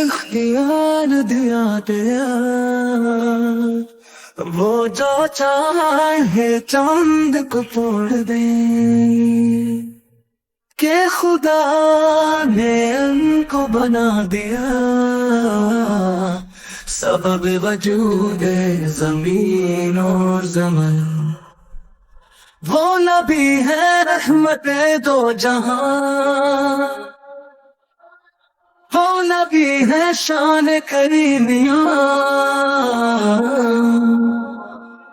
اختیار دیا گیا، وہ جو چاہے چاند کو توڑ دے، کہ خدا نے ان کو بنا دیا سبب وجود زمین اور زمن۔ وہ نبی ہے رحمت دو جہاں، وہ نبی ہے شان کریمیاں،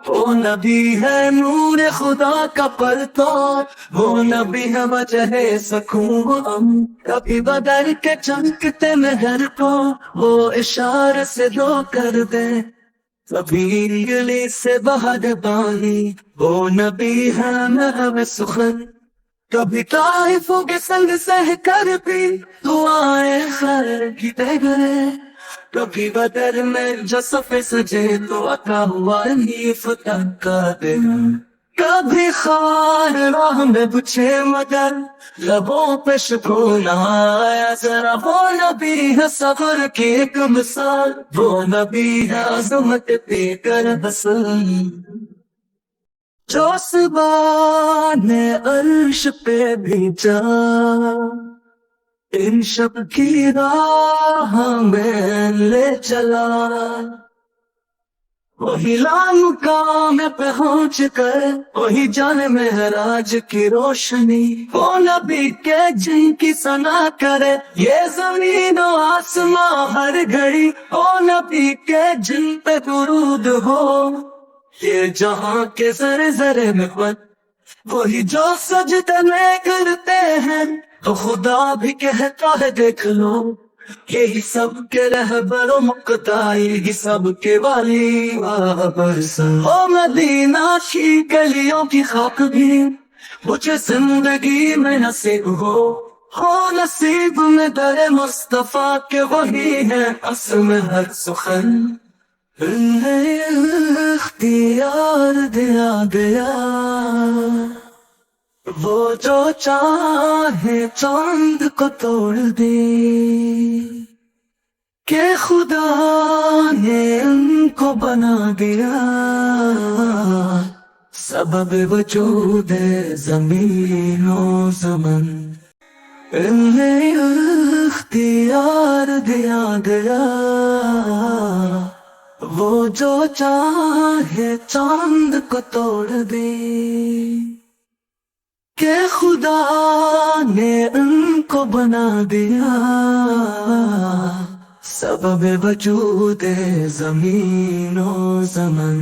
وہ نبی ہے نور خدا کا پرتو، وہ نبی ہے وجہ سکون، کبھی بدل کے چمکتے مہر کو وہ اشارے سے دو کر دے، کبھی انگلی سے بہر بانی وہ نبی ہے محو سخن، کبھی طائفوں کے سنگ سہ کر بھی دعائیں خیر کی دے گئے، کبھی بدر میں جو صفے سجے تو عطا ہوا فتح کا دن، کبھی خار راہ میں بچھے مگر لبوں پہ شکون آیا ذرا، وہ نبی ہے صبر کی ایک مثال، وہ نبی ہے عظمت پہ کر بسل، جو صبح نے عرش پہ بھیجا ان شب کی راہ میں لے چلا، وہی لامکام میں پہنچ کر وہی جان معراج کی روشنی، وہ نبی کے جن کی ثنا کرے یہ زمین و آسماں ہر گھڑی، وہ نبی کے جن پہ درود ہو یہ جہاں کے ذرے ذرے میں بن، وہی جو سجدے میں کرتے ہیں تو خدا بھی کہتا ہے دیکھ لو، یہی سب کے رہبر و مقتدی، یہی سب کے والی او مدینہ کی گلیوں کی خاک بھی مجھے زندگی میں نصیب ہو نصیب میں در مصطفیٰ کے وہی ہے اصل میں ہر سخن، اختیار دیا گیا، وہ جو چاہے چاند کو توڑ دے، کہ خدا نے ان کو بنا دیا سبب وجود زمین و زمن، انہیں اختیار دیا گیا، وہ جو چاہے چاند کو توڑ دے، کہ خدا نے ان کو بنا دیا سبب وجود زمین و زمن۔